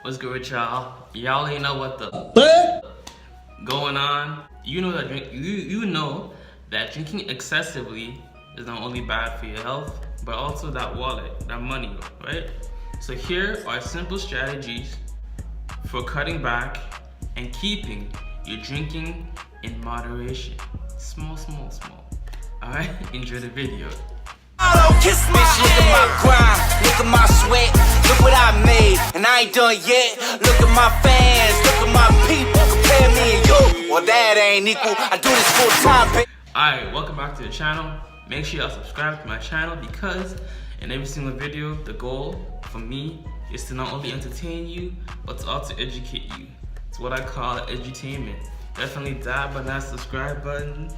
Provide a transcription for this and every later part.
What's good with y'all? Y'all ain't know what the going on. You know that you know that drinking excessively is not only bad for your health, but also that wallet, that money, right? So here are simple strategies for cutting back and keeping your drinking in moderation. Small. Alright, enjoy the video. Kiss me, look at my grind, look at my sweat, look what I made, and I ain't done yet. Look at my fans, look at my people, compare me and you. Well, that ain't equal. I do this full time, baby. Alright, welcome back to the channel. Make sure y'all subscribe to my channel because in every single video, the goal for me is to not only entertain you, but to also educate you. It's what I call edutainment. Definitely dab on that subscribe button.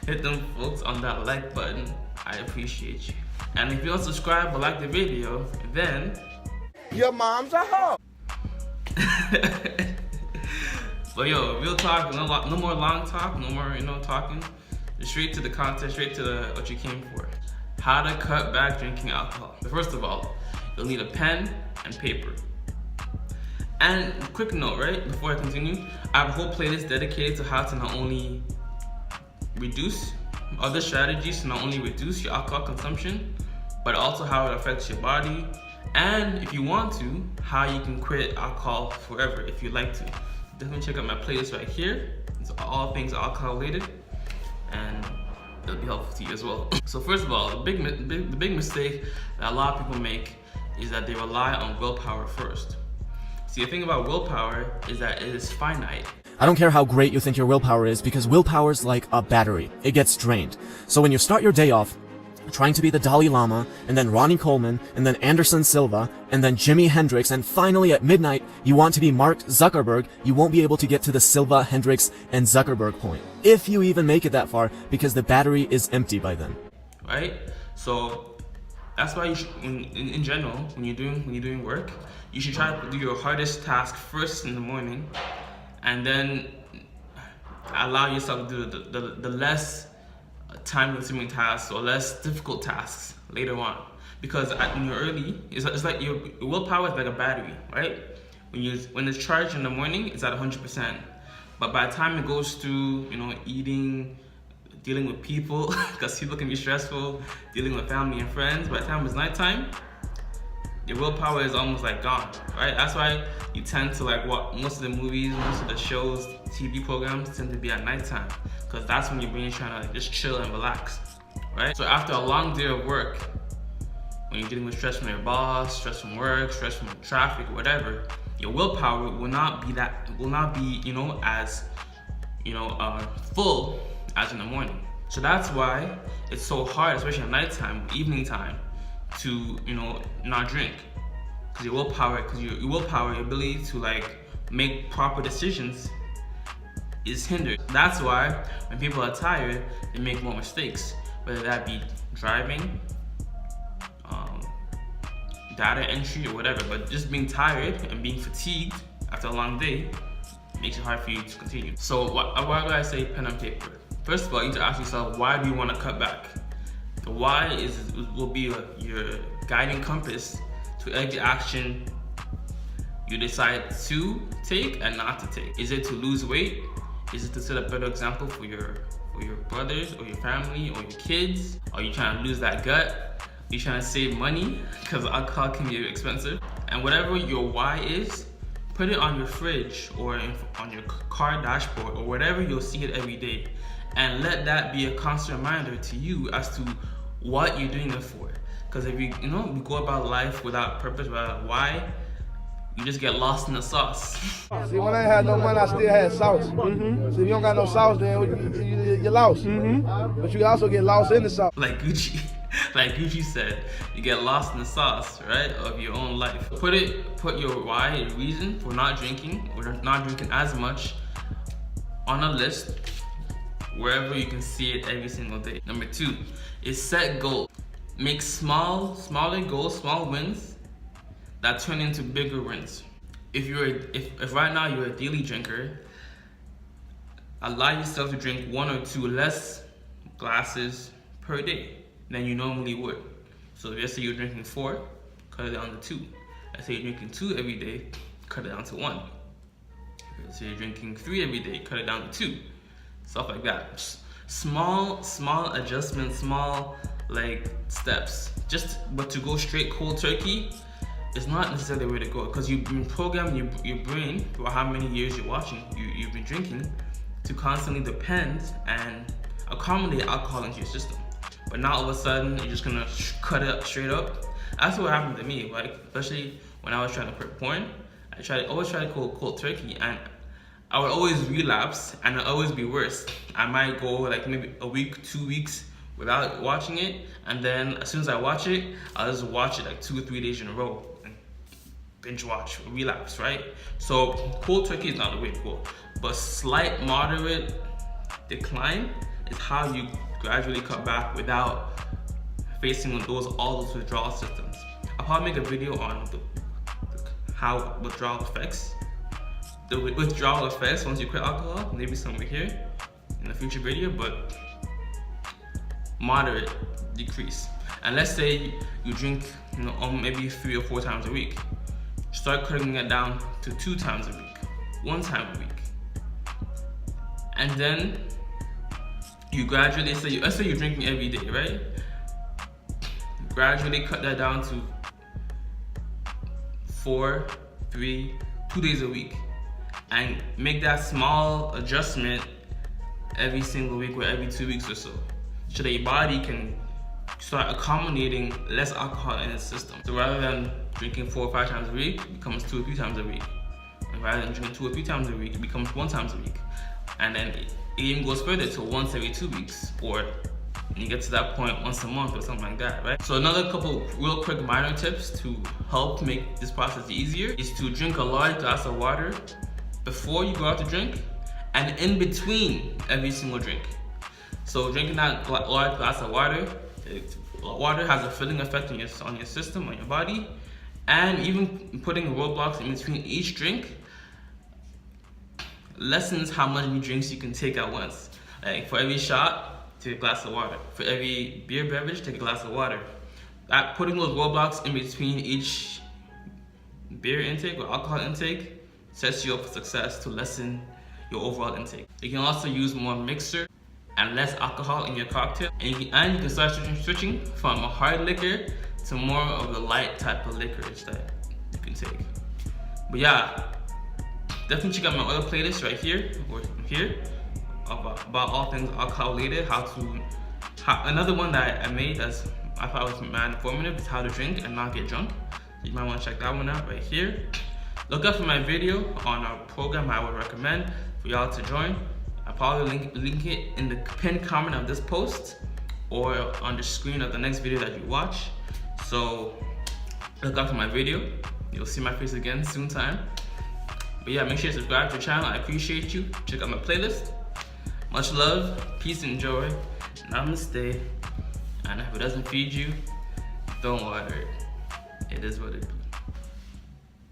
Hit them folks on that like button. I appreciate you. And if you don't subscribe or like the video, then Your mom's a hoe. but yo, real talk, no more long talk, no more talking. Just straight to the content, straight to what you came for. How to cut back drinking alcohol. First of all, you'll need a pen and paper. And quick note, right? Before I continue, I have a whole playlist dedicated to how to not only reduce other strategies to not only reduce your alcohol consumption, but also how it affects your body, and if you want to, how you can quit alcohol forever if you like to. Definitely check out my playlist right here. It's all things alcohol related, and it'll be helpful to you as well. So first of all, the big mistake that a lot of people make is that they rely on willpower first. See, the thing about willpower is that it is finite. I don't care how great you think your willpower is, because willpower's like a battery. It gets drained. So when you start your day off trying to be the Dalai Lama, and then Ronnie Coleman, and then Anderson Silva, and then Jimi Hendrix, and finally at midnight you want to be Mark Zuckerberg, you won't be able to get to the Silva, Hendrix, and Zuckerberg point. If you even make it that far, because the battery is empty by then. Right? So that's why you should, in general, when you're doing work, you should try to do your hardest task first in the morning, and then allow yourself to do the less time-consuming tasks or less difficult tasks later on. Because when you're early, it's like your willpower is like a battery, right? When it's charged in the morning, it's at 100%. But by the time it goes through, eating, dealing with people, because people can be stressful, dealing with family and friends, by the time it's nighttime, your willpower is almost like gone, right? That's why you tend to like what most of the movies, most of the shows, TV programs tend to be at nighttime, because that's when your brain is trying to just chill and relax, right? So after a long day of work, when you're dealing with stress from your boss, stress from work, stress from traffic, whatever, your willpower will not be as full as in the morning. So that's why it's so hard, especially at nighttime, evening time, to not drink, because your willpower, your ability to like make proper decisions is hindered. That's why when people are tired, they make more mistakes, whether that be driving, data entry, or whatever. But just being tired and being fatigued after a long day makes it hard for you to continue. So why do I say pen and paper? First of all, you need to ask yourself, why do you want to cut back? The why will be your guiding compass to every action you decide to take and not to take. Is it to lose weight? Is it to set a better example for your brothers or your family or your kids? Are you trying to lose that gut? Are you trying to save money? Because alcohol can be expensive. And whatever your why is, put it on your fridge or on your car dashboard or whatever, you'll see it every day. And let that be a constant reminder to you as to what you're doing it for. Because if we go about life without purpose, without why, you just get lost in the sauce. See, when I ain't had no money, I still had sauce. So if you don't got no sauce, then you're lost. But you can also get lost in the sauce. Like Gucci said, you get lost in the sauce, right, of your own life. Put your why, your reason for not drinking or not drinking as much on a list wherever you can see it every single day. Number 2 is set goals. Make smaller goals, small wins that turn into bigger wins. If right now you're a daily drinker, allow yourself to drink 1 or 2 less glasses per day than you normally would. So let's say you're drinking 4, cut it down to 2. Let's say you're drinking 2 every day, cut it down to 1. So you're drinking 3 every day, cut it down to 2. Stuff like that. Just small adjustments, small like steps. But to go straight cold turkey is not necessarily the way to go, because you've been programming your brain for how many years you've been drinking to constantly depend and accommodate alcohol into your system. But now all of a sudden you're just gonna cut it up straight up. That's what happened to me, like especially when I was trying to quit porn. I always try to go cold turkey, and I would always relapse, and it'd always be worse. I might go like maybe a week, 2 weeks without watching it, and then as soon as I watch it, I'll just watch it like 2 or 3 days in a row and binge watch, relapse, right? So cold turkey is not the way to go, but slight moderate decline is how you gradually cut back without facing all those withdrawal symptoms. I'll probably make a video on how withdrawal affects. The withdrawal effects once you quit alcohol, maybe somewhere here in a future video, but moderate decrease. And let's say you drink, maybe 3 or 4 times a week. Start cutting it down to 2 times a week, 1 time a week. And then you gradually, let's say you're drinking every day, right? Gradually cut that down to 4, 3, 2 days a week. And make that small adjustment every single week or every 2 weeks or so that your body can start accommodating less alcohol in its system. So rather than drinking 4 or 5 times a week, it becomes 2 or 3 times a week. And rather than drinking 2 or 3 times a week, it becomes 1 time a week. And then it even goes further to once every 2 weeks, or you get to that point once a month or something like that, right? So another couple real quick minor tips to help make this process easier is to drink a large glass of water before you go out to drink and in between every single drink. So drinking that large glass of water, water has a filling effect on your system, on your body, and even putting roadblocks in between each drink lessens how many drinks you can take at once. Like for every shot, take a glass of water. For every beer beverage, take a glass of water. That putting those roadblocks in between each beer intake or alcohol intake sets you up for success to lessen your overall intake. You can also use more mixer and less alcohol in your cocktail, and you can start switching from a hard liquor to more of the light type of liquors that you can take. But yeah, definitely check out my other playlist right here or here about all things alcohol related. Another one that I made that's I thought was mad informative is how to drink and not get drunk. You might want to check that one out right here. Look out for my video on a program I would recommend for y'all to join. I'll probably link it in the pinned comment of this post or on the screen of the next video that you watch. So look out for my video. You'll see my face again soon time. But yeah, make sure you subscribe to the channel. I appreciate you. Check out my playlist. Much love, peace and joy. Namaste. And if it doesn't feed you, don't water it. It is what it is.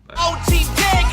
Bye.